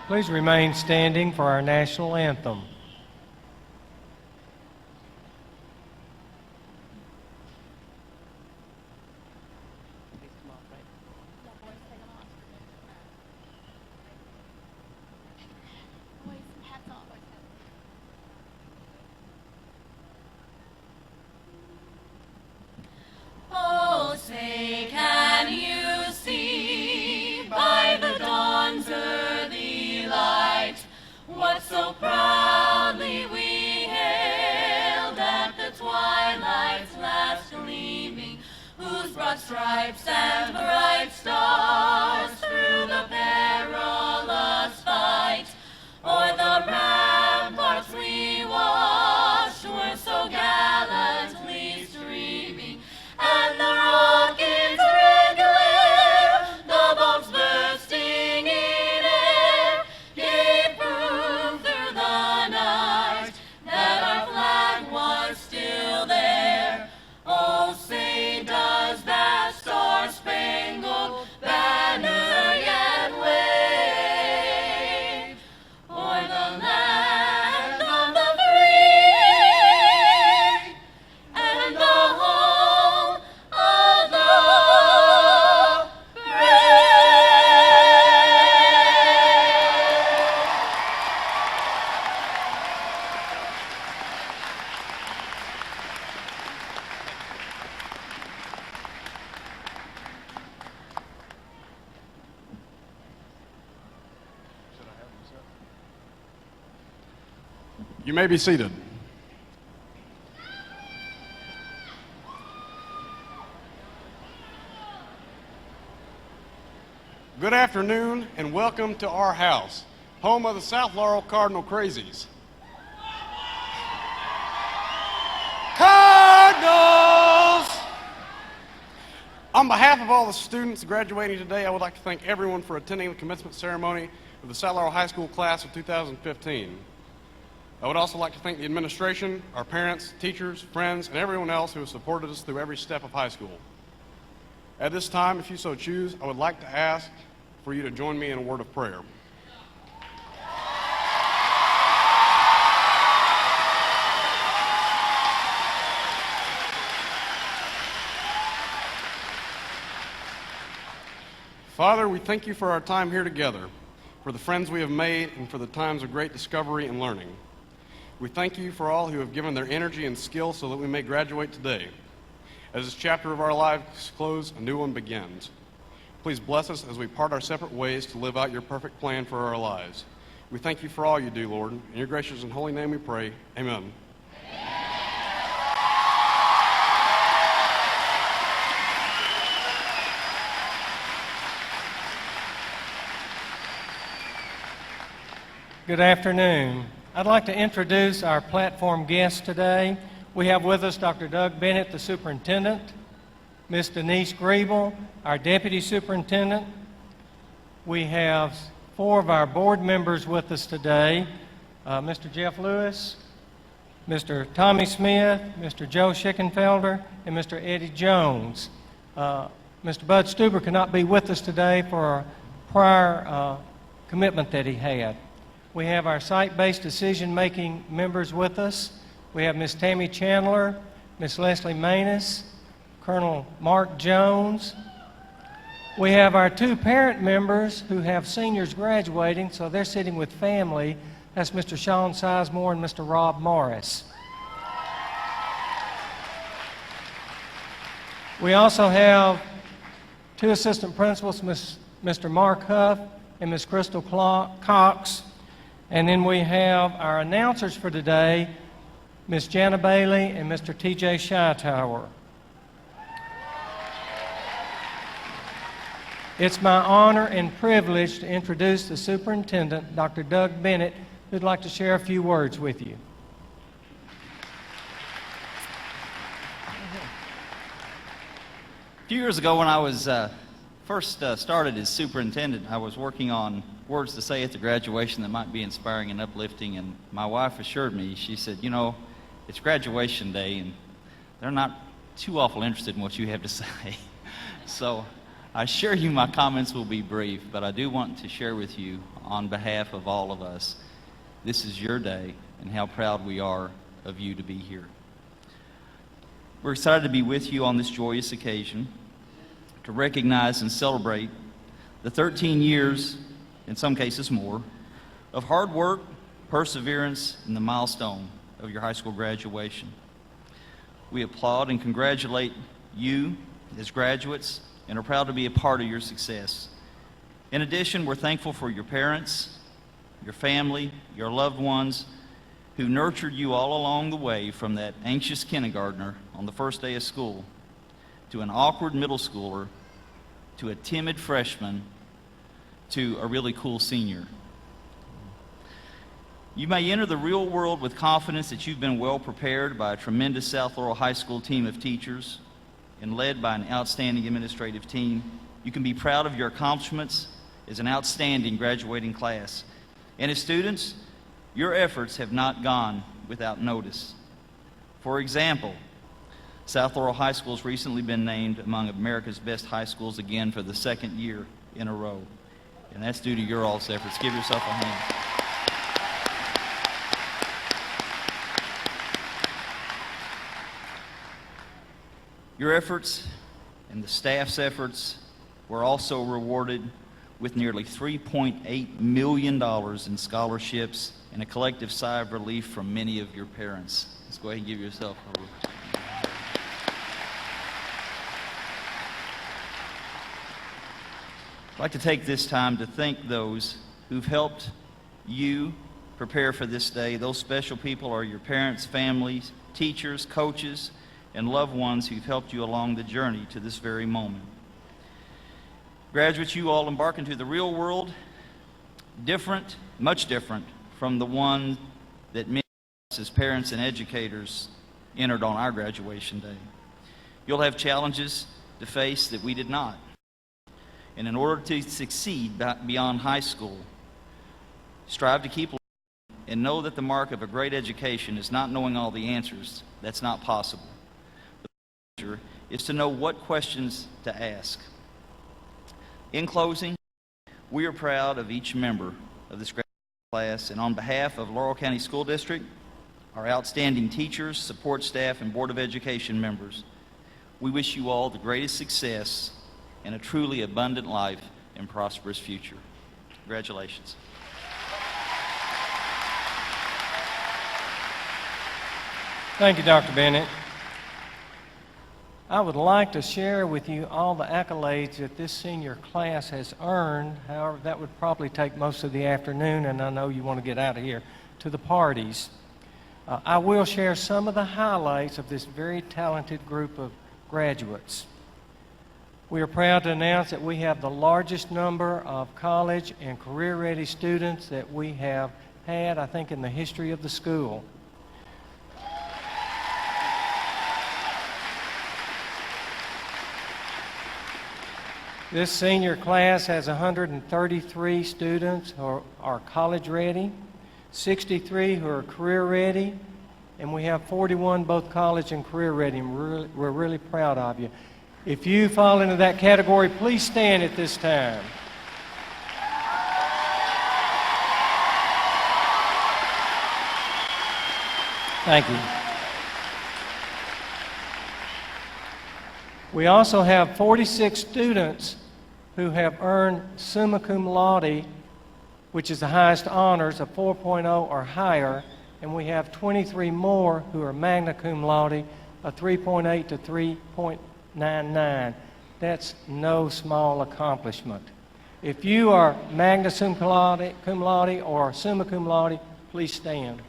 Please remain standing for our national anthem. Oh, say, can you see by the dawn's early light what so proudly we hailed at the twilight's last gleaming, whose broad stripes and bright stars through the perilous fight o'er the ramparts we watched were so gallantly streaming, and the rocket's red glare, the bombs bursting in air, gave proof through the night that our flag was still there. Oh, say, does that star-spangled banner yet wave o'er the land of the free and the home of the brave? You may be seated. Good afternoon and welcome to our house, home of the South Laurel Cardinal Crazies. Cardinals! On behalf of all the students graduating today, I would like to thank everyone for attending the commencement ceremony of the South Laurel High School class of 2015. I would also like to thank the administration, our parents, teachers, friends, and everyone else who has supported us through every step of high school. At this time, if you so choose, I would like to ask for you to join me in a word of prayer. Father, we thank you for our time here together, for the friends we have made, and for the times of great discovery and learning. We thank you for all who have given their energy and skill so that we may graduate today. As this chapter of our lives closes, a new one begins. Please bless us as we part our separate ways to live out your perfect plan for our lives. We thank you for all you do, Lord. In your gracious and holy name we pray. Amen. Good afternoon. I'd like to introduce our platform guests today. We have with us Dr. Doug Bennett, the superintendent, Ms. Denise Griebel, our deputy superintendent. We have 4 of our board members with us today, Mr. Jeff Lewis, Mr. Tommy Smith, Mr. Joe Schickenfelder, and Mr. Eddie Jones. Mr. Bud Stuber cannot be with us today for a prior commitment that he had. We have our site-based decision-making members with us. We have Ms. Tammy Chandler, Ms. Leslie Manus, Colonel Mark Jones. We have our 2 parent members who have seniors graduating, so they're sitting with family. That's Mr. Sean Sizemore and Mr. Rob Morris. We also have 2 assistant principals, Mr. Mark Huff and Ms. Crystal Cox. And then we have our announcers for today, Ms. Jana Bailey and Mr. T.J. Shytower. It's my honor and privilege to introduce the superintendent, Dr. Doug Bennett, who'd like to share a few words with you. A few years ago when I was first started as superintendent, I was working on words to say at the graduation that might be inspiring and uplifting, and my wife assured me, she said, you know, it's graduation day and they're not too awful interested in what you have to say. So I assure you my comments will be brief, but I do want to share with you, on behalf of all of us, this is your day and how proud we are of you to be here. We're excited to be with you on this joyous occasion to recognize and celebrate the 13 years, in some cases more, of hard work, perseverance, and the milestone of your high school graduation. We applaud and congratulate you as graduates and are proud to be a part of your success. In addition, we're thankful for your parents, your family, your loved ones who nurtured you all along the way, from that anxious kindergartner on the first day of school to an awkward middle schooler to a timid freshman to a really cool senior. You may enter the real world with confidence that you've been well prepared by a tremendous South Laurel High School team of teachers and led by an outstanding administrative team. You can be proud of your accomplishments as an outstanding graduating class. And as students, your efforts have not gone without notice. For example, South Laurel High School has recently been named among America's best high schools again for the second year in a row. And that's due to your all's efforts. Give yourself a hand. Your efforts and the staff's efforts were also rewarded with nearly $3.8 million in scholarships and a collective sigh of relief from many of your parents. Let's go ahead and give yourself a round. I'd like to take this time to thank those who've helped you prepare for this day. Those special people are your parents, families, teachers, coaches, and loved ones who've helped you along the journey to this very moment. Graduates, you all embark into the real world, different, much different from the one that many of us as parents and educators entered on our graduation day. You'll have challenges to face that we did not. And in order to succeed beyond high school, strive to keep learning and know that the mark of a great education is not knowing all the answers. That's not possible. The measure is to know what questions to ask. In closing, we are proud of each member of this graduating class, and on behalf of Laurel County School District, our outstanding teachers, support staff, and Board of Education members, we wish you all the greatest success and a truly abundant life and prosperous future. Congratulations. Thank you, Dr. Bennett. I would like to share with you all the accolades that this senior class has earned. However, that would probably take most of the afternoon, and I know you want to get out of here to the parties. I will share some of the highlights of this very talented group of graduates. We are proud to announce that we have the largest number of college and career-ready students that we have had, I think, in the history of the school. This senior class has 133 students who are college ready, 63 who are career ready, and we have 41 both college and career ready, and we're really proud of you. If you fall into that category, please stand at this time. Thank you. We also have 46 students who have earned summa cum laude, which is the highest honors, of 4.0 or higher, and we have 23 more who are magna cum laude, a 3.8 to 3.99. That's no small accomplishment. If you are magna cum laude or summa cum laude, please stand.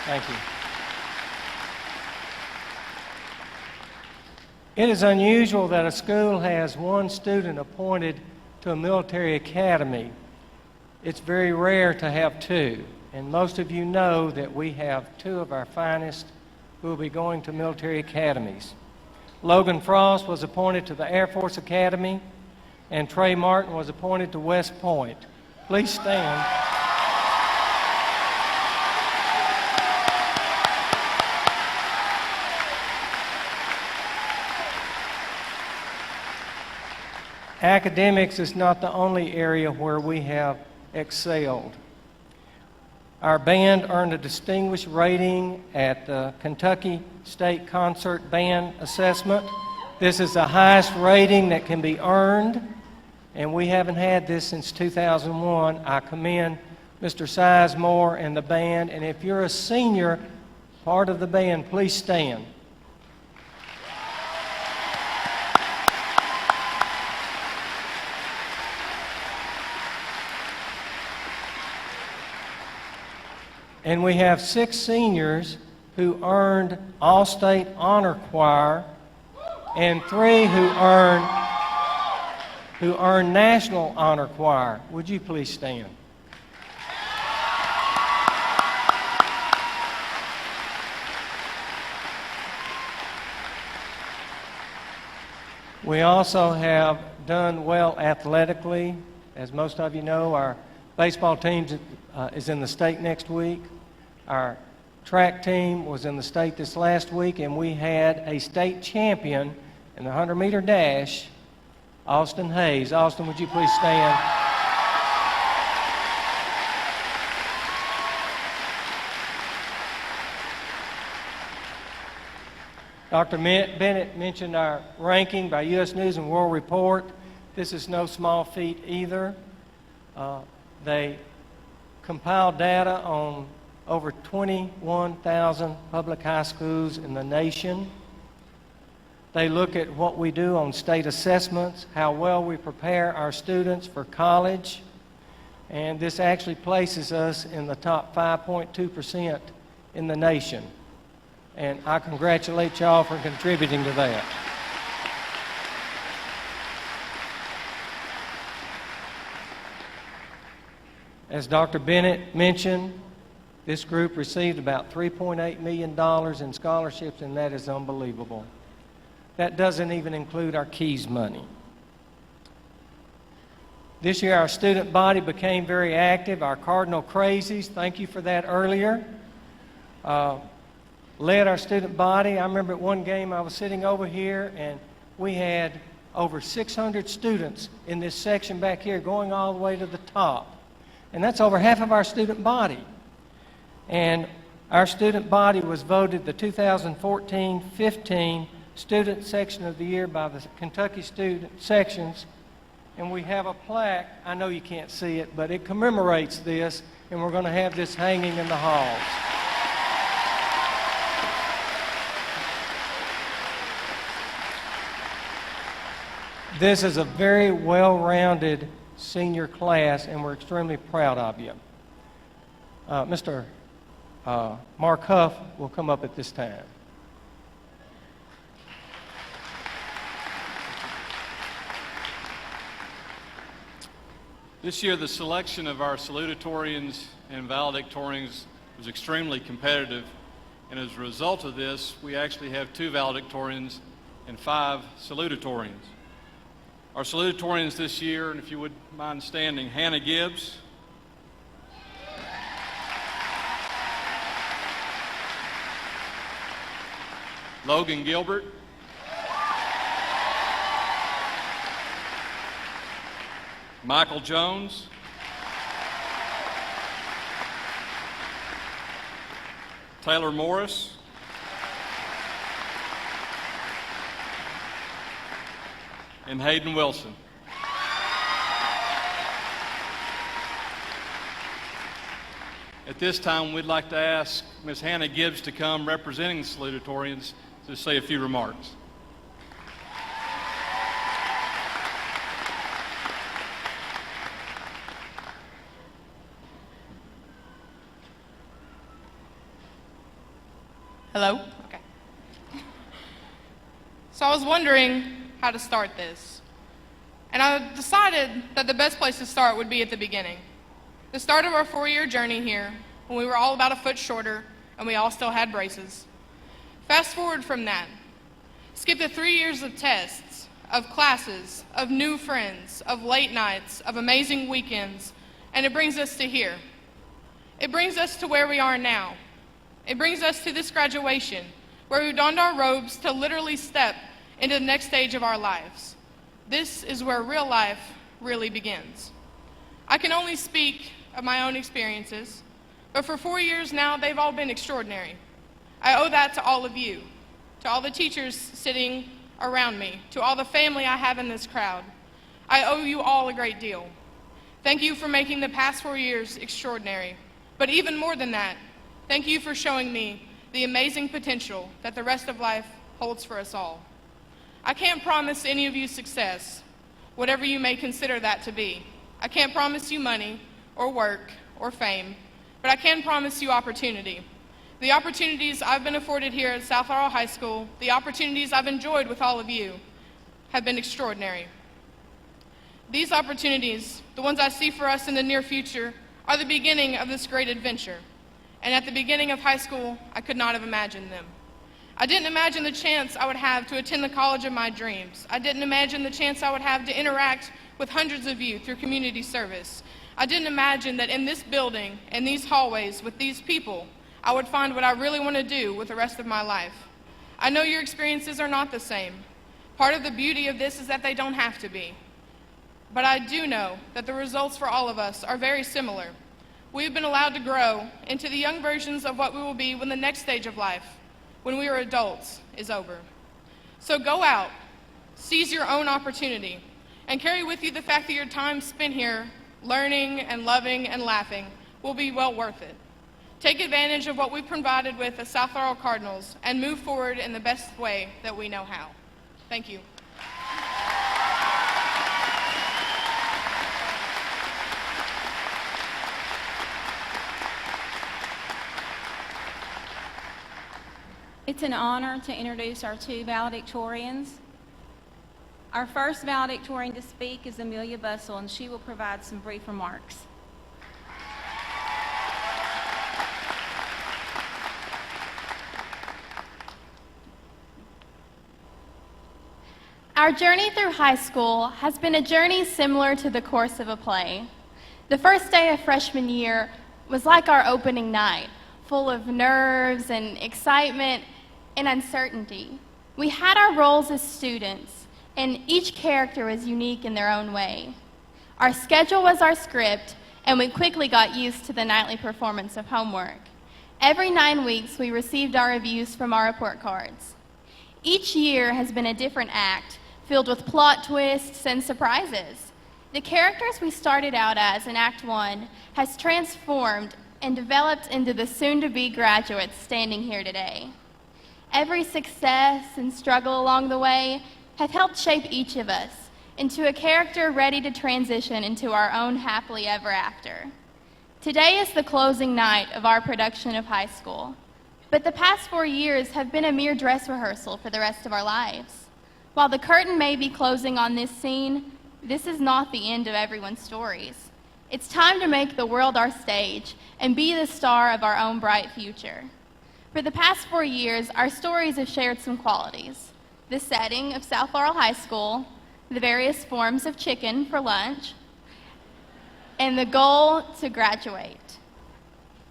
Thank you. It is unusual that a school has one student appointed to a military academy. It's very rare to have two, and most of you know that we have two of our finest who will be going to military academies. Logan Frost was appointed to the Air Force Academy, and Trey Martin was appointed to West Point. Please stand. academics is not the only area where we have excelled. Our band earned a distinguished rating at the Kentucky State Concert Band Assessment. This is the highest rating that can be earned, and we haven't had this since 2001. I commend Mr. Sizemore and the band, and if you're a senior part of the band, please stand. And we have 6 seniors who earned All-State Honor Choir and 3 who earned National Honor Choir. Would you please stand? We also have done well athletically. As most of you know, our baseball team is in the state next week. Our track team was in the state this last week, and we had a state champion in the 100-meter dash, Austin Hayes. Austin, would you please stand? Dr. Bennett mentioned our ranking by U.S. News and World Report. This is no small feat either. They compiled data on over 21,000 public high schools in the nation. They look at what we do on state assessments, how well we prepare our students for college, and this actually places us in the top 5.2% in the nation. And I congratulate y'all for contributing to that. As Dr. Bennett mentioned, this group received about $3.8 million in scholarships, and that is unbelievable. That doesn't even include our Keys money. This year, our student body became very active. Our Cardinal Crazies, thank you for that earlier, led our student body. I remember at one game I was sitting over here, and we had over 600 students in this section back here going all the way to the top. And that's over half of our student body. And our student body was voted the 2014-15 Student Section of the Year by the Kentucky Student Sections. And we have a plaque. I know you can't see it, but it commemorates this, and we're going to have this hanging in the halls. This is a very well-rounded senior class, and we're extremely proud of you. Mr. Mark Huff will come up at this time. This year, the selection of our salutatorians and valedictorians was extremely competitive, and as a result of this, we actually have 2 valedictorians and 5 salutatorians. Our salutatorians this year, and if you would mind standing, Hannah Gibbs, Logan Gilbert, Michael Jones, Taylor Morris, and Hayden Wilson. At this time, we'd like to ask Ms. Hannah Gibbs to come representing the salutatorians to say a few remarks. Hello? Okay. So I was wondering how to start this. And I decided that the best place to start would be at the beginning. The start of our 4-year journey here, when we were all about a foot shorter and we all still had braces. Fast forward from that. Skip the 3 years of tests, of classes, of new friends, of late nights, of amazing weekends, and it brings us to here. It brings us to where we are now. It brings us to this graduation, where we donned our robes to literally step into the next stage of our lives. This is where real life really begins. I can only speak of my own experiences, but for 4 years now, they've all been extraordinary. I owe that to all of you, to all the teachers sitting around me, to all the family I have in this crowd. I owe you all a great deal. Thank you for making the past 4 years extraordinary. But even more than that, thank you for showing me the amazing potential that the rest of life holds for us all. I can't promise any of you success, whatever you may consider that to be. I can't promise you money or work or fame, but I can promise you opportunity. The opportunities I've been afforded here at South Laurel High School, the opportunities I've enjoyed with all of you, have been extraordinary. These opportunities, the ones I see for us in the near future, are the beginning of this great adventure. And at the beginning of high school, I could not have imagined them. I didn't imagine the chance I would have to attend the college of my dreams. I didn't imagine the chance I would have to interact with hundreds of you through community service. I didn't imagine that in this building, in these hallways, with these people, I would find what I really want to do with the rest of my life. I know your experiences are not the same. Part of the beauty of this is that they don't have to be. But I do know that the results for all of us are very similar. We've been allowed to grow into the young versions of what we will be when the next stage of life, when we are adults, is over. So go out, seize your own opportunity, and carry with you the fact that your time spent here learning and loving and laughing will be well worth it. Take advantage of what we've provided with the South Laurel Cardinals and move forward in the best way that we know how. Thank you. It's an honor to introduce our two valedictorians. Our first valedictorian to speak is Amelia Bussell, and she will provide some brief remarks. Our journey through high school has been a journey similar to the course of a play. The first day of freshman year was like our opening night, full of nerves and excitement and uncertainty. We had our roles as students, and each character was unique in their own way. Our schedule was our script, and we quickly got used to the nightly performance of homework. Every 9 weeks, we received our reviews from our report cards. Each year has been a different act, filled with plot twists and surprises. The characters we started out as in Act 1 has transformed and developed into the soon-to-be graduates standing here today. Every success and struggle along the way have helped shape each of us into a character ready to transition into our own happily ever after. Today is the closing night of our production of high school, but the past 4 years have been a mere dress rehearsal for the rest of our lives. While the curtain may be closing on this scene, this is not the end of everyone's stories. It's time to make the world our stage and be the star of our own bright future. For the past 4 years, our stories have shared some qualities: the setting of South Laurel High School, the various forms of chicken for lunch, and the goal to graduate.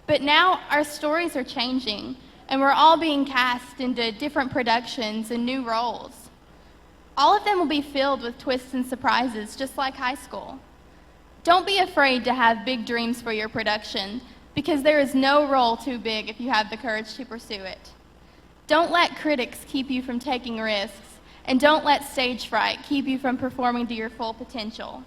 But now our stories are changing, and we're all being cast into different productions and new roles. All of them will be filled with twists and surprises, just like high school. Don't be afraid to have big dreams for your production, because there is no role too big if you have the courage to pursue it. Don't let critics keep you from taking risks, and don't let stage fright keep you from performing to your full potential.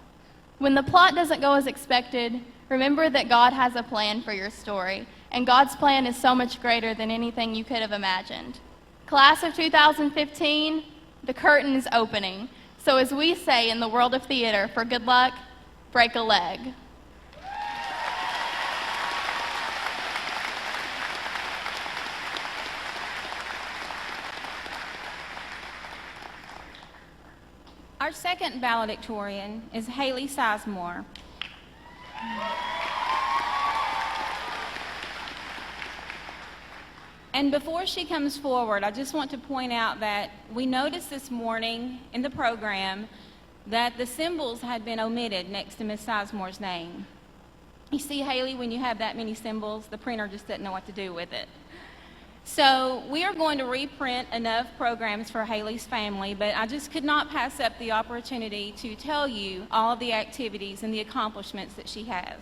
When the plot doesn't go as expected, remember that God has a plan for your story, and God's plan is so much greater than anything you could have imagined. Class of 2015, the curtain is opening. So as we say in the world of theater, for good luck, break a leg. Our second valedictorian is Haley Sizemore. And before she comes forward, I just want to point out that we noticed this morning in the program that the symbols had been omitted next to Ms. Sizemore's name. You see, Haley, when you have that many symbols, the printer just doesn't know what to do with it. So we are going to reprint enough programs for Haley's family, but I just could not pass up the opportunity to tell you all of the activities and the accomplishments that she has.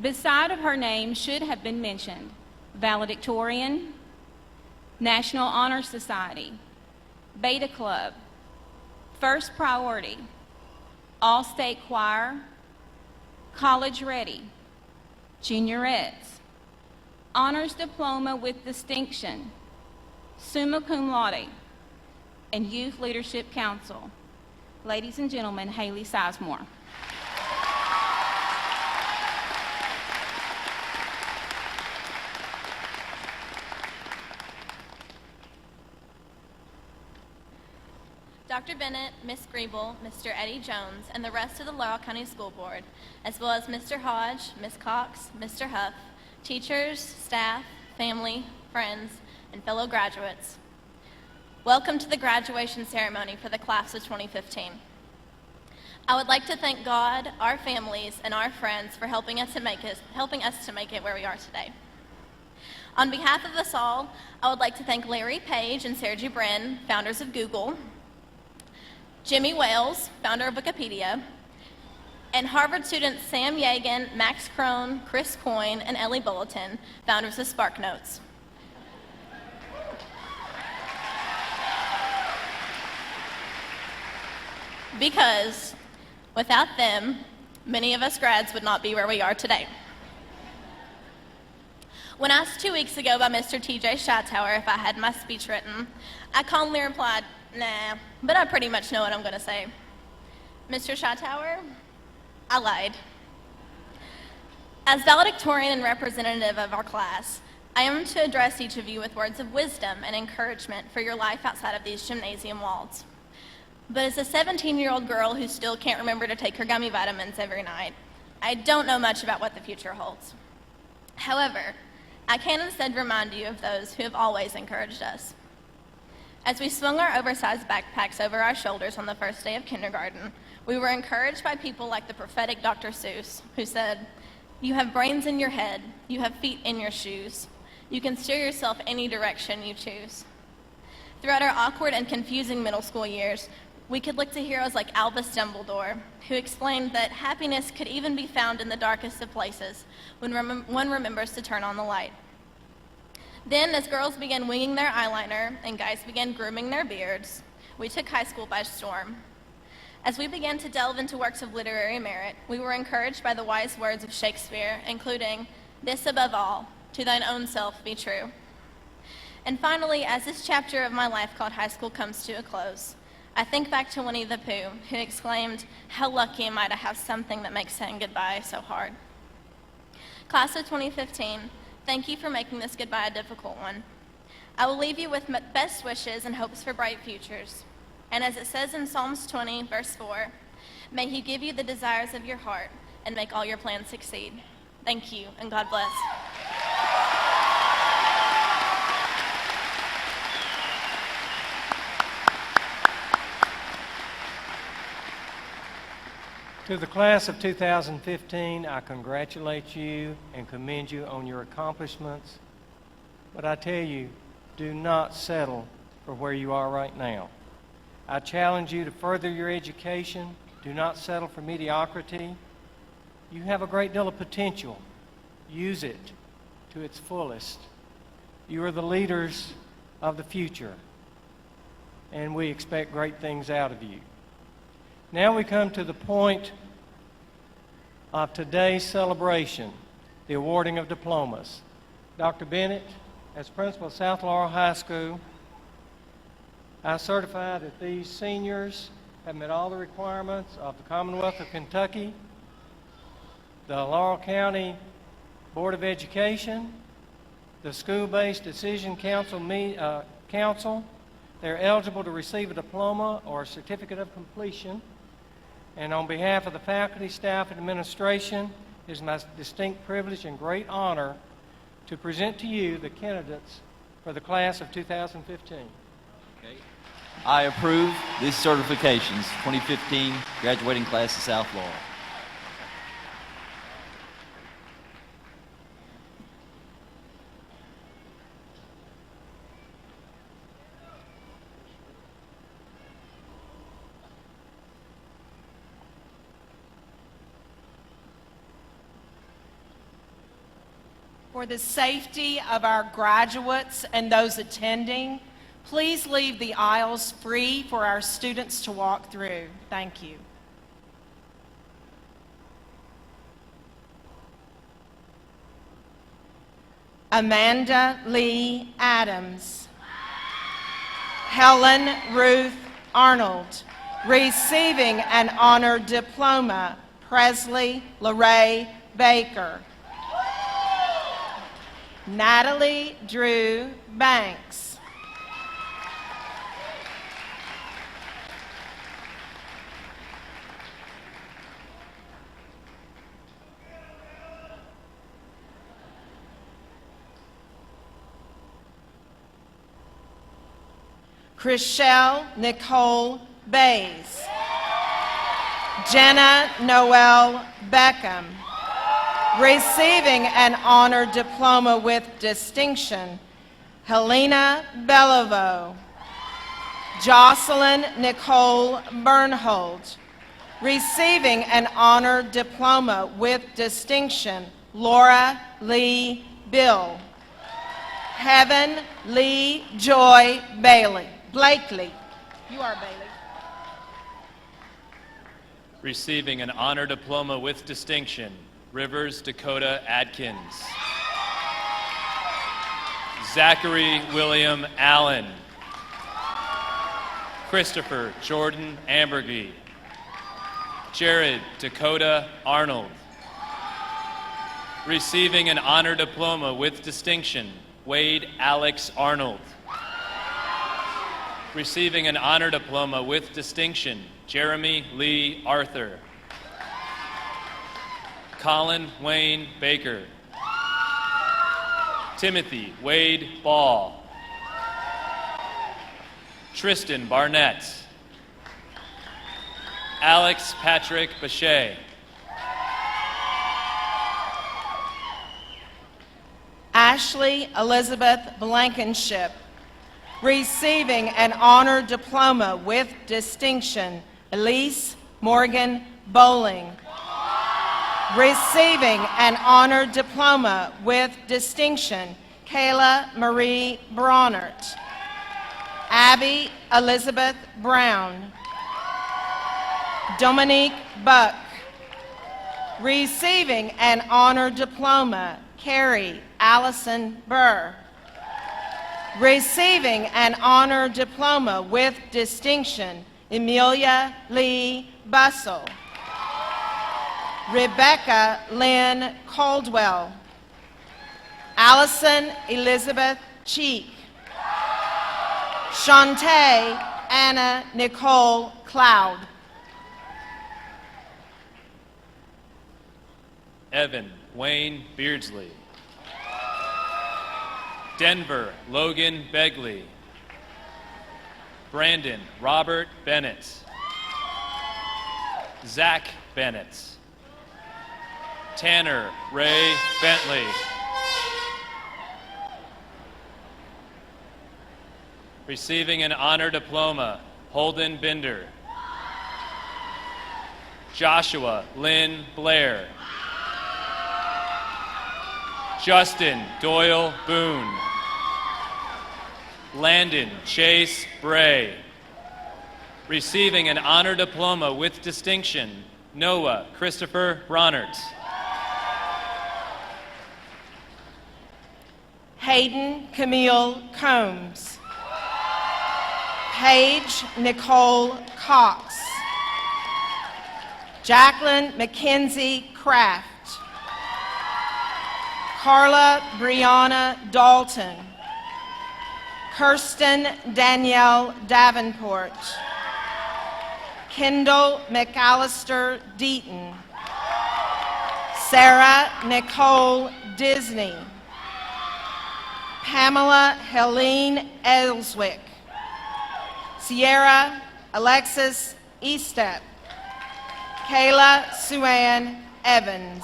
Beside of her name should have been mentioned valedictorian, National Honor Society, Beta Club, First Priority, All-State Choir, College Ready, Juniorettes, Honors Diploma with Distinction, Summa Cum Laude, and Youth Leadership Council. Ladies and gentlemen, Haley Sizemore. Dr. Bennett, Ms. Griebel, Mr. Eddie Jones, and the rest of the Laurel County School Board, as well as Mr. Hodge, Ms. Cox, Mr. Huff, teachers, staff, family, friends, and fellow graduates. Welcome to the graduation ceremony for the class of 2015. I would like to thank God, our families, and our friends for helping us to make it where we are today. On behalf of us all, I would like to thank Larry Page and Sergey Brin, founders of Google, Jimmy Wales, founder of Wikipedia, and Harvard students Sam Yagan, Max Krohn, Chris Coyne, and Ellie Bulletin, founders of SparkNotes. Because without them, many of us grads would not be where we are today. When asked 2 weeks ago by Mr. T.J. Schattauer if I had my speech written, I calmly replied, nah, but I pretty much know what I'm going to say. Mr. Schattauer, I lied. As valedictorian and representative of our class, I am to address each of you with words of wisdom and encouragement for your life outside of these gymnasium walls. But as a 17-year-old girl who still can't remember to take her gummy vitamins every night, I don't know much about what the future holds. However, I can instead remind you of those who have always encouraged us. As we swung our oversized backpacks over our shoulders on the first day of kindergarten, we were encouraged by people like the prophetic Dr. Seuss, who said, "You have brains in your head, you have feet in your shoes. You can steer yourself any direction you choose." Throughout our awkward and confusing middle school years, we could look to heroes like Albus Dumbledore, who explained that happiness could even be found in the darkest of places when one remembers to turn on the light. Then, as girls began winging their eyeliner and guys began grooming their beards, we took high school by storm. As we began to delve into works of literary merit, we were encouraged by the wise words of Shakespeare, including, "This above all, to thine own self be true." And finally, as this chapter of my life called high school comes to a close, I think back to Winnie the Pooh, who exclaimed, "How lucky am I to have something that makes saying goodbye so hard." Class of 2015, thank you for making this goodbye a difficult one. I will leave you with best wishes and hopes for bright futures. And as it says in Psalms 20, verse 4, may He give you the desires of your heart and make all your plans succeed. Thank you, and God bless. To the class of 2015, I congratulate you and commend you on your accomplishments. But I tell you, do not settle for where you are right now. I challenge you to further your education. Do not settle for mediocrity. You have a great deal of potential. Use it to its fullest. You are the leaders of the future, and we expect great things out of you. Now we come to the point of today's celebration, the awarding of diplomas. Dr. Bennett, as principal of South Laurel High School, I certify that these seniors have met all the requirements of the Commonwealth of Kentucky, the Laurel County Board of Education, the School-Based Decision Council. They're eligible to receive a diploma or a certificate of completion. And on behalf of the faculty, staff, and administration, it is my distinct privilege and great honor to present to you the candidates for the class of 2015. Okay. I approve these certifications, 2015 graduating class of South Laurel. For the safety of our graduates and those attending, please leave the aisles free for our students to walk through. Thank you. Amanda Lee Adams. Helen Ruth Arnold, receiving an honor diploma, Presley Laurel Baker. Natalie Drew Banks. Chriselle Nicole Bays. Jenna Noel Beckham, receiving an honor diploma with distinction, Helena Beliveau. Jocelyn Nicole Bernhold, receiving an honor diploma with distinction, Laura Lee Bill. Heaven Lee Joy Blakely. You are Bailey. Receiving an honor diploma with distinction, Rivers Dakota Adkins. Zachary William Allen. Christopher Jordan Ambergy. Jared Dakota Arnold. Receiving an honor diploma with distinction, Wade Alex Arnold. Receiving an honor diploma with distinction, Jeremy Lee Arthur. Colin Wayne Baker. Timothy Wade Ball. Tristan Barnett. Alex Patrick Bechet. Ashley Elizabeth Blankenship, receiving an honor diploma with distinction, Elise Morgan Bowling. Receiving an honor diploma with distinction, Kayla Marie Braunert. Abby Elizabeth Brown. Dominique Buck. Receiving an honor diploma, Carrie Allison Burr. Receiving an honor diploma with distinction, Emilia Lee Bussell. Rebecca Lynn Caldwell. Allison Elizabeth Cheek. Shantae Anna Nicole Cloud. Evan Wayne Beardsley. Denver Logan Begley. Brandon Robert Bennett. Zach Bennett. Tanner Ray Bentley. Receiving an honor diploma, Holden Binder. Joshua Lynn Blair. Justin Doyle Boone. Landon Chase Bray. Receiving an honor diploma with distinction, Noah Christopher Bronert. Hayden Camille Combs. Paige Nicole Cox. Jacqueline Mackenzie Kraft. Carla Brianna Dalton. Kirsten Danielle Davenport. Kendall McAllister Deaton. Sarah Nicole Disney. Pamela Helene Ellswick. Sierra Alexis Estep. Kayla Suann Evans.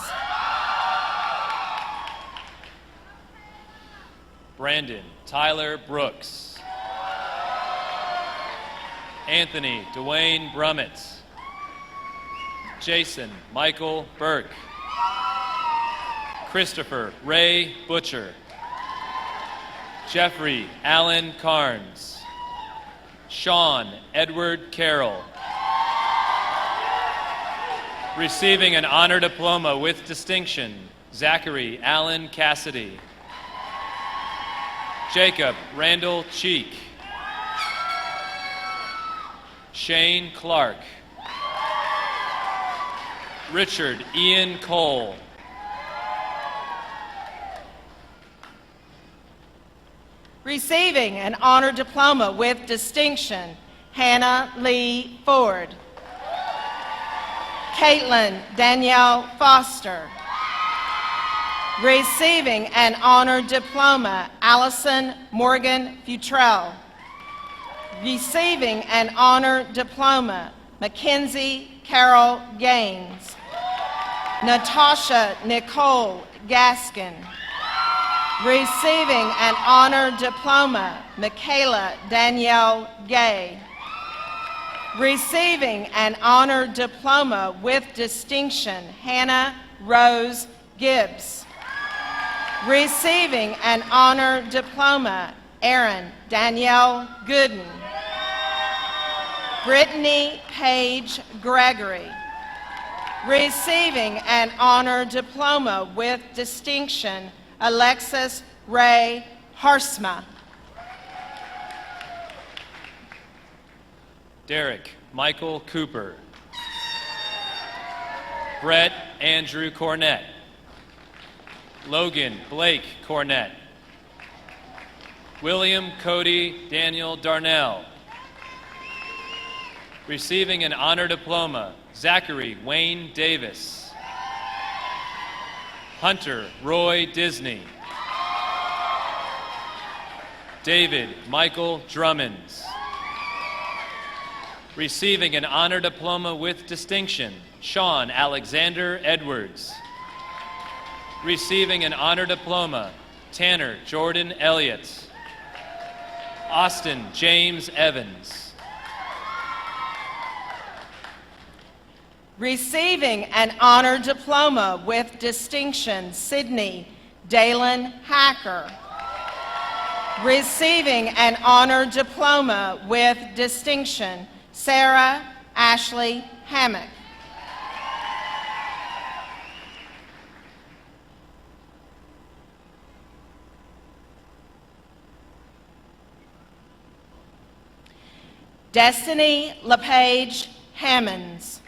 Brandon Tyler Brooks. Anthony Dwayne Brummett. Jason Michael Burke. Christopher Ray Butcher. Jeffrey Allen Carnes. Sean Edward Carroll. Receiving an honor diploma with distinction, Zachary Allen Cassidy. Jacob Randall Cheek. Shane Clark. Richard Ian Cole. Receiving an honor diploma with distinction, Hannah Lee Ford. Caitlin Danielle Foster. Receiving an honor diploma, Allison Morgan Futrell. Receiving an honor diploma, Mackenzie Carol Gaines. Natasha Nicole Gaskin. Receiving an honor diploma, Michaela Danielle Gay. Receiving an honor diploma with distinction, Hannah Rose Gibbs. Receiving an honor diploma, Erin Danielle Gooden. Brittany Paige Gregory. Receiving an honor diploma with distinction, Alexis Ray Harsma. Derek Michael Cooper. Brett Andrew Cornett. Logan Blake Cornett. William Cody Daniel Darnell. Receiving an honor diploma, Zachary Wayne Davis. Hunter Roy Disney. David Michael Drummonds. Receiving an honor diploma with distinction, Sean Alexander Edwards. Receiving an honor diploma, Tanner Jordan Elliott. Austin James Evans. Receiving an honor diploma with distinction, Sydney Dalen Hacker. Receiving an honor diploma with distinction, Sarah Ashley Hammock. Destiny LePage Hammonds.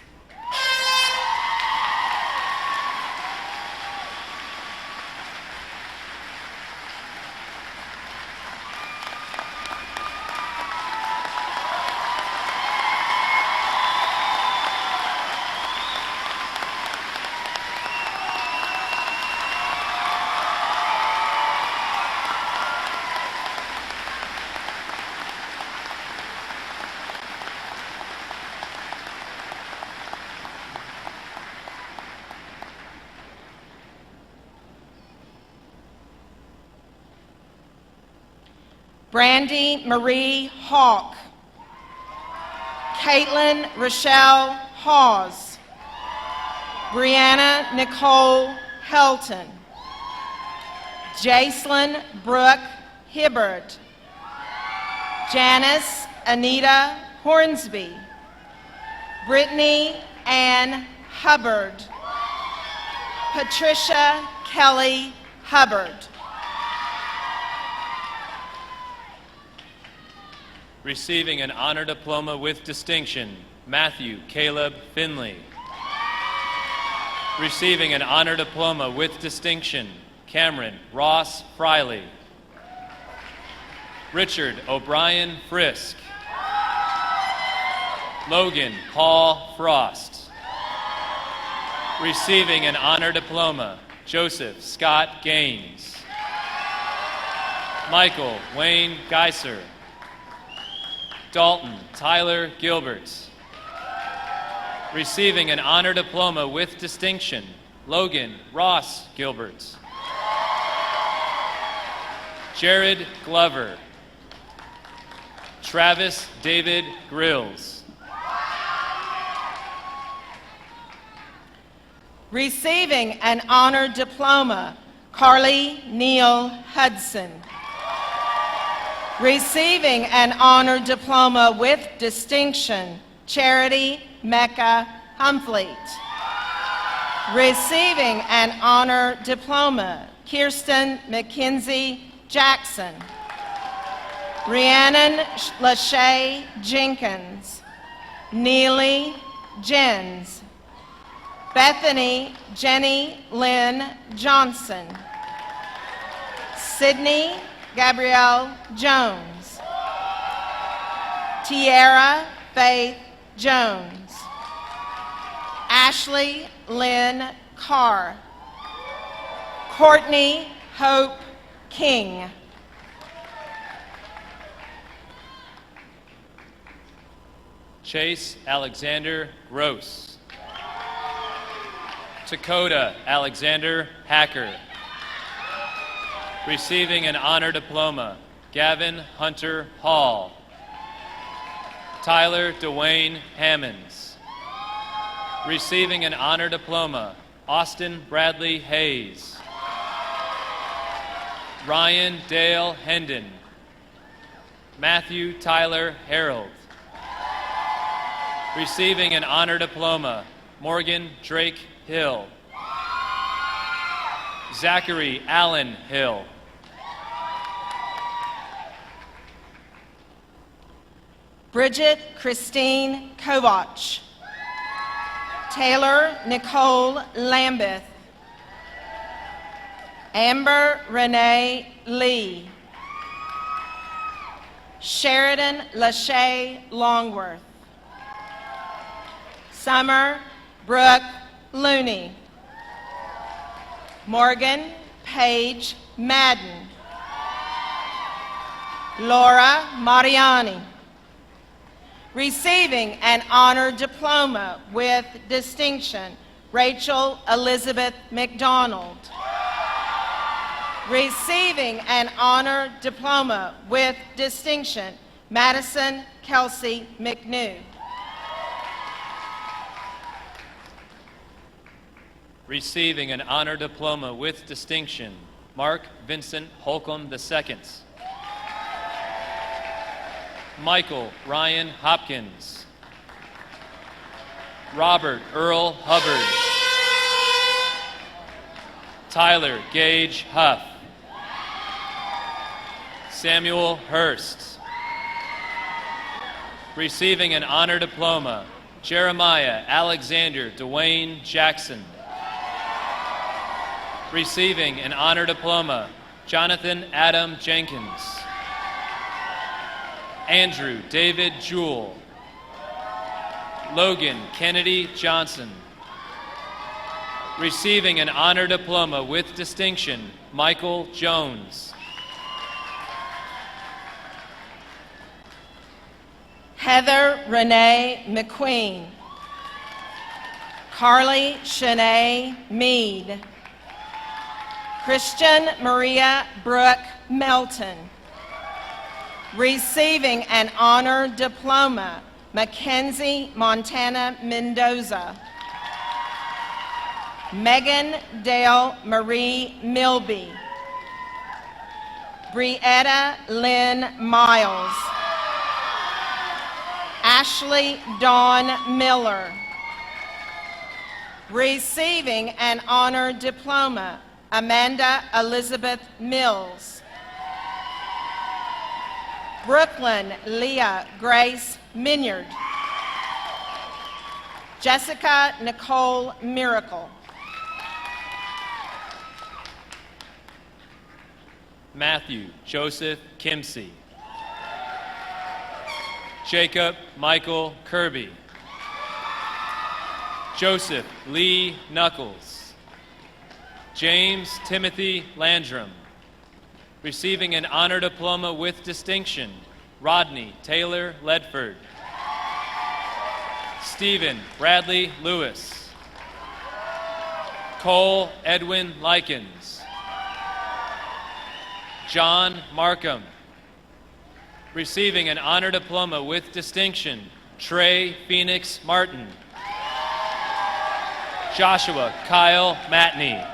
Brandy Marie Hawk. Caitlin Rochelle Hawes. Brianna Nicole Helton. Jacelyn Brooke Hibbert. Janice Anita Hornsby. Brittany Ann Hubbard. Patricia Kelly Hubbard. Receiving an honor diploma with distinction, Matthew Caleb Finley. Receiving an honor diploma with distinction, Cameron Ross Friley. Richard O'Brien Frisk. Logan Paul Frost. Receiving an honor diploma, Joseph Scott Gaines. Michael Wayne Geiser. Dalton Tyler Gilbert. Receiving an honor diploma with distinction, Logan Ross Gilbert. Jared Glover. Travis David Grills. Receiving an honor diploma, Carly Neal Hudson. Receiving an honor diploma with distinction, Charity Mecca Humfleet. Receiving an honor diploma, Kirsten McKenzie Jackson. Rhiannon Lachey Jenkins. Neely Jens. Bethany Jenny Lynn Johnson. Sydney Gabrielle Jones. Tiara Faith Jones. Ashley Lynn Carr. Courtney Hope King. Chase Alexander Gross. Dakota Alexander Hacker. Receiving an honor diploma, Gavin Hunter Hall. Tyler Dwayne Hammonds. Receiving an honor diploma, Austin Bradley Hayes. Ryan Dale Hendon. Matthew Tyler Harold. Receiving an honor diploma, Morgan Drake Hill. Zachary Allen Hill. Bridget Christine Kovach. Taylor Nicole Lambeth. Amber Renee Lee. Sheridan Lachey Longworth. Summer Brooke Looney. Morgan Page Madden. Laura Mariani. Receiving an honor diploma with distinction, Rachel Elizabeth McDonald. Receiving an honor diploma with distinction, Madison Kelsey McNew. Receiving an honor diploma with distinction, Mark Vincent Holcomb II. Michael Ryan Hopkins. Robert Earl Hubbard. Tyler Gage Huff. Samuel Hurst. Receiving an honor diploma, Jeremiah Alexander Dwayne Jackson. Receiving an honor diploma, Jonathan Adam Jenkins. Andrew David Jewell. Logan Kennedy Johnson. Receiving an honor diploma with distinction, Michael Jones. Heather Renee McQueen. Carly Shanae Mead. Christian Maria Brooke Melton. Receiving an honor diploma, Mackenzie Montana Mendoza. Megan Dale Marie Milby. Brietta Lynn Miles. Ashley Dawn Miller. Receiving an honor diploma, Amanda Elizabeth Mills. Brooklyn Leah Grace Minyard. Jessica Nicole Miracle. Matthew Joseph Kimsey. Jacob Michael Kirby. Joseph Lee Knuckles. James Timothy Landrum. Receiving an honor diploma with distinction, Rodney Taylor Ledford. Stephen Bradley Lewis. Cole Edwin Likens. John Markham. Receiving an honor diploma with distinction, Trey Phoenix Martin. Joshua Kyle Matney.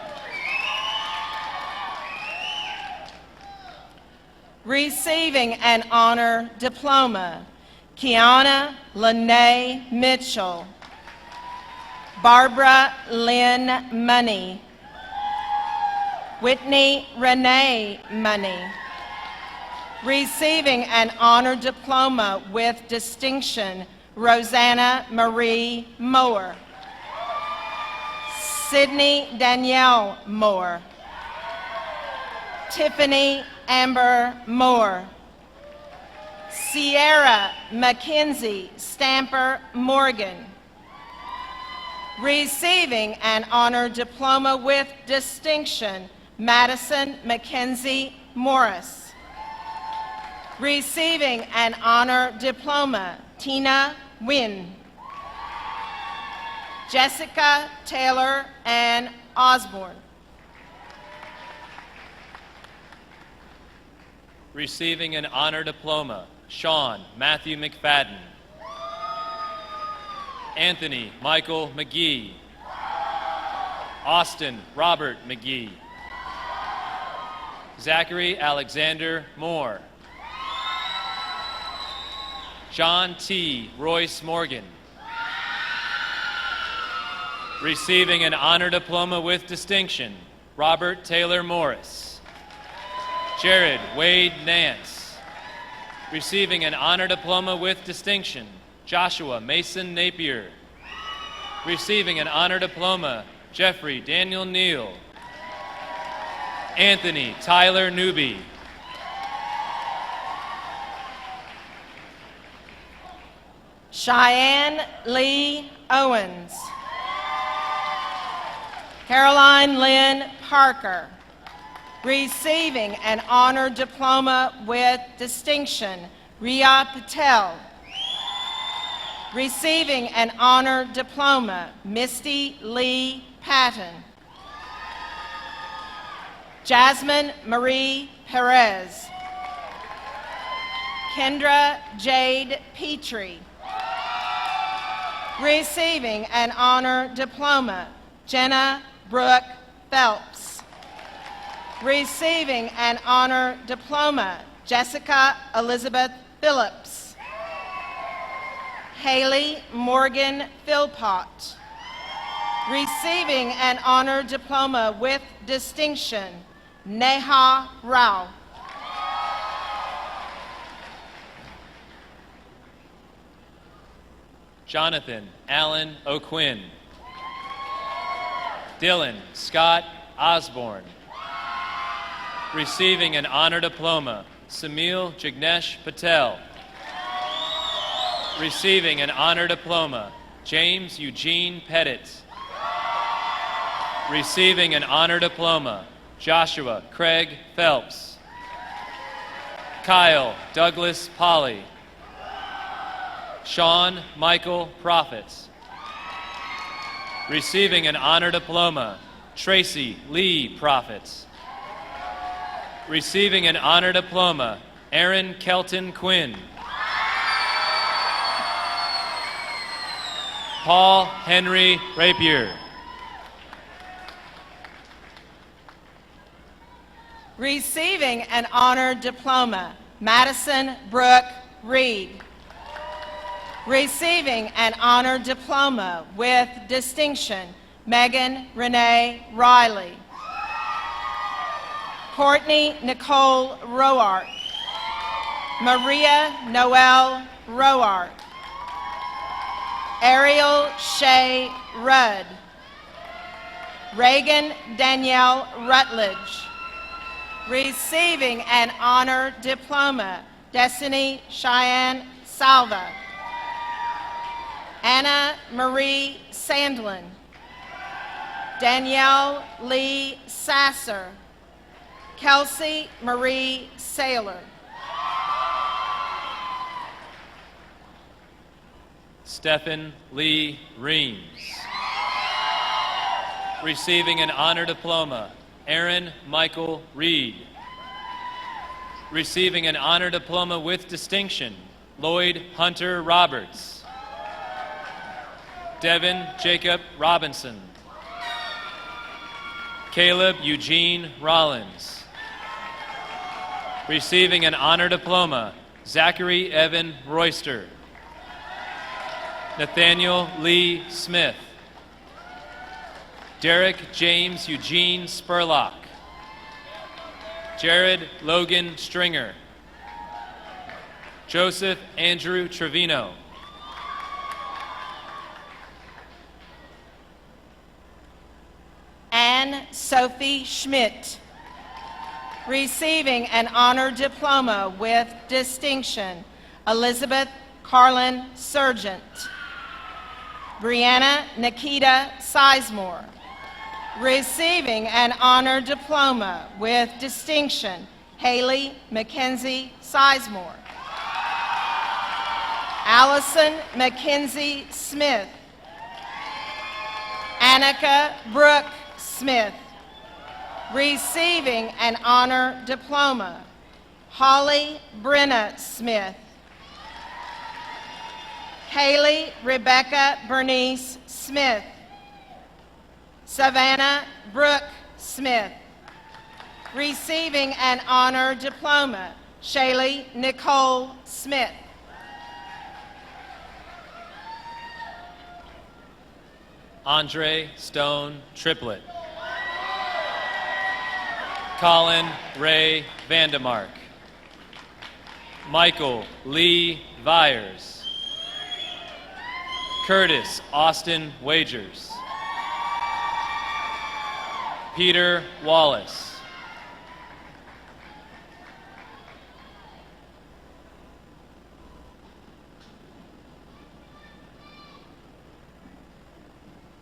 Receiving an honor diploma, Kiana Lene Mitchell. Barbara Lynn Money. Whitney Renee Money. Receiving an honor diploma with distinction, Rosanna Marie Moore. Sydney Danielle Moore. Tiffany Amber Moore. Sierra Mackenzie Stamper Morgan. Receiving an honor diploma with distinction, Madison Mackenzie Morris. Receiving an honor diploma, Tina Wynn. Jessica Taylor Ann Osborne. Receiving an honor diploma, Sean Matthew McFadden. Anthony Michael McGee. Austin Robert McGee. Zachary Alexander Moore. John T. Royce Morgan. Receiving an honor diploma with distinction, Robert Taylor Morris. Jared Wade Nance. Receiving an honor diploma with distinction, Joshua Mason Napier. Receiving an honor diploma, Jeffrey Daniel Neal. Anthony Tyler Newby. Cheyenne Lee Owens. Caroline Lynn Parker. Receiving an honor diploma with distinction, Ria Patel. Receiving an honor diploma, Misty Lee Patton. Jasmine Marie Perez. Kendra Jade Petrie. Receiving an honor diploma, Jenna Brooke Phelps. Receiving an honor diploma, Jessica Elizabeth Phillips. Haley Morgan Philpott. Receiving an honor diploma with distinction, Neha Rao. Jonathan Allen O'Quinn. Dylan Scott Osborne. Receiving an honor diploma, Samil Jignesh Patel. Receiving an honor diploma, James Eugene Pettit. Receiving an honor diploma, Joshua Craig Phelps. Kyle Douglas Polly. Sean Michael Profits. Receiving an honor diploma, Tracy Lee Profits. Receiving an honor diploma, Aaron Kelton Quinn. Paul Henry Rapier. Receiving an honor diploma, Madison Brooke Reed. Receiving an honor diploma with distinction, Megan Renee Riley. Courtney Nicole Roark. Maria Noel Roark. Ariel Shay Rudd. Reagan Danielle Rutledge. Receiving an honor diploma, Destiny Cheyenne Salva. Anna Marie Sandlin. Danielle Lee Sasser. Kelsey Marie Saylor. Stephen Lee Reams. Receiving an honor diploma, Aaron Michael Reed. Receiving an honor diploma with distinction, Lloyd Hunter Roberts. Devin Jacob Robinson. Caleb Eugene Rollins. Receiving an honor diploma, Zachary Evan Royster. Nathaniel Lee Smith. Derek James Eugene Spurlock. Jared Logan Stringer. Joseph Andrew Trevino. Anne Sophie Schmidt. Receiving an honor diploma with distinction, Elizabeth Carlin Sargent. Brianna Nikita Sizemore. Receiving an honor diploma with distinction, Haley Mackenzie Sizemore. Allison Mackenzie Smith. Annika Brooke Smith. Receiving an honor diploma, Holly Brenna Smith. Haley Rebecca Bernice Smith. Savannah Brooke Smith. Receiving an honor diploma, Shaylee Nicole Smith. Andre Stone Triplett. Colin Ray Vandemark. Michael Lee Vyers. Curtis Austin Wagers. Peter Wallace.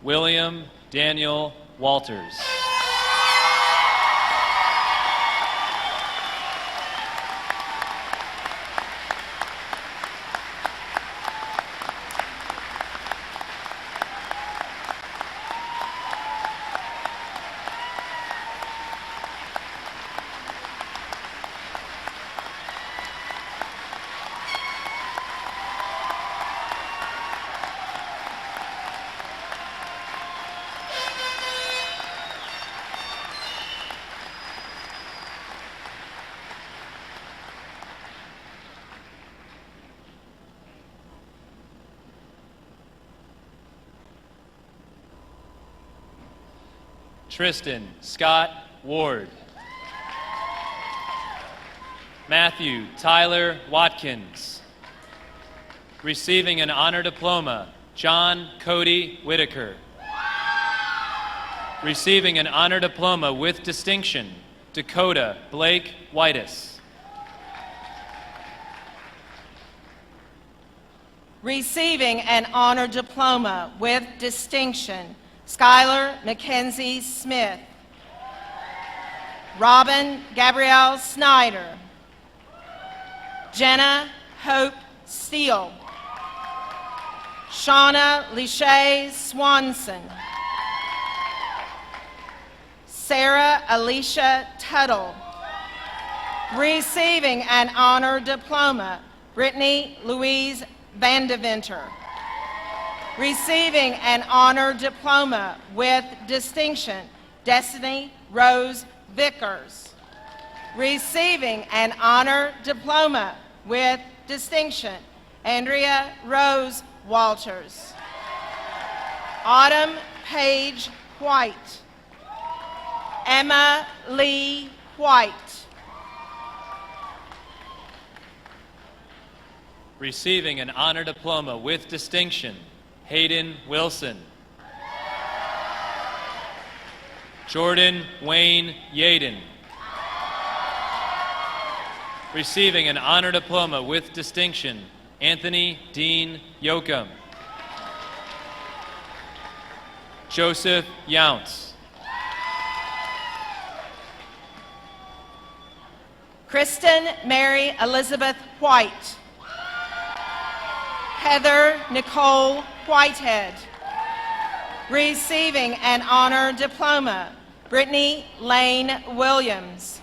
William Daniel Walters. Tristan Scott Ward. Matthew Tyler Watkins. Receiving an honor diploma, John Cody Whitaker. Receiving an honor diploma with distinction, Dakota Blake Whitus. Receiving an honor diploma with distinction, Skylar Mackenzie Smith. Robin Gabrielle Snyder. Jenna Hope Steele. Shauna Lishay Swanson. Sarah Alicia Tuttle. Receiving an honor diploma, Brittany Louise Vandeventer. Receiving an honor diploma with distinction, Destiny Rose Vickers. Receiving an honor diploma with distinction, Andrea Rose Walters. Autumn Page White. Emma Lee White. Receiving an honor diploma with distinction, Hayden Wilson. Jordan Wayne Yaden. Receiving an honor diploma with distinction, Anthony Dean Yoakum. Joseph Younts. Kristen Mary Elizabeth White. Heather Nicole Whitehead. Receiving an honor diploma, Brittany Lane Williams.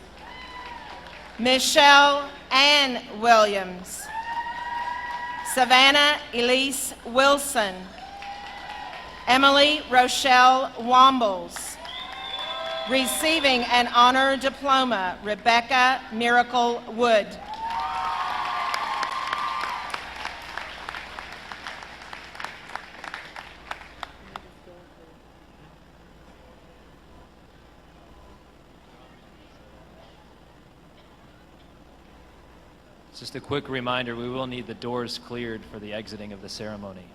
Michelle Ann Williams. Savannah Elise Wilson. Emily Rochelle Wombles. Receiving an honor diploma, Rebecca Miracle Wood. Just a quick reminder, we will need the doors cleared for the exiting of the ceremony.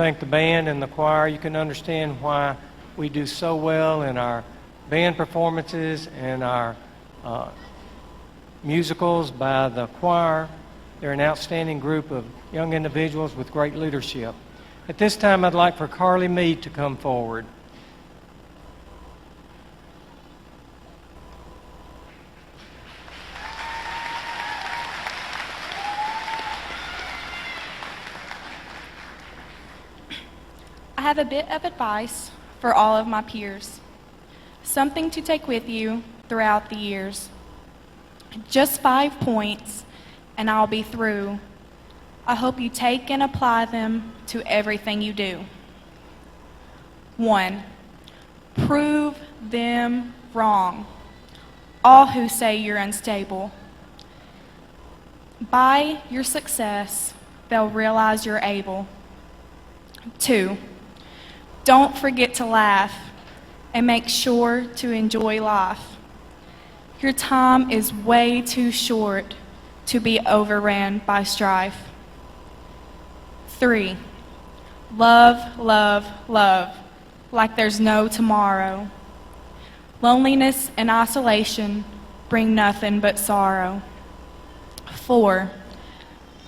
thank the band and the choir. You can understand why we do so well in our band performances and our musicals by the choir. They're an outstanding group of young individuals with great leadership. At this time, I'd like for Carly Mead to come forward. I have a bit of advice for all of my peers, something to take with you throughout the years. Just 5 points, and I'll be through. I hope you take and apply them to everything you do. 1. Prove them wrong. All who say you're unstable. By your success, they'll realize you're able. 2. Don't forget to laugh and make sure to enjoy life. Your time is way too short to be overran by strife. 3. Love, love, love, like there's no tomorrow. Loneliness and isolation bring nothing but sorrow. 4.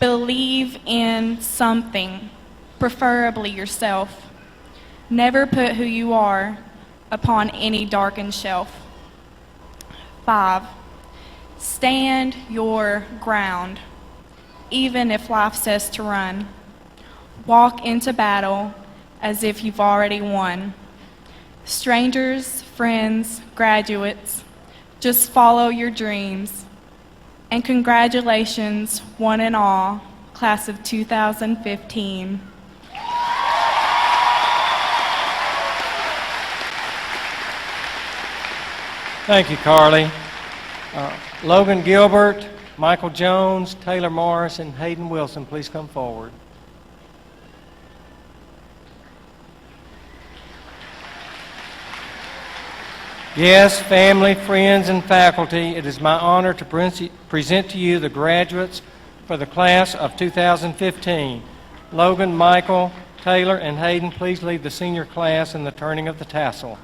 Believe in something, preferably yourself. Never put who you are upon any darkened shelf. 5. Stand your ground, even if life says to run. Walk into battle as if you've already won. Strangers, friends, graduates, just follow your dreams. And congratulations, one and all, class of 2015. Thank you, Carly. Logan Gilbert, Michael Jones, Taylor Morris, and Hayden Wilson, please come forward. Yes, family, friends, and faculty, it is my honor to present to you the graduates for the class of 2015. Logan, Michael, Taylor, and Hayden, please lead the senior class in the turning of the tassel.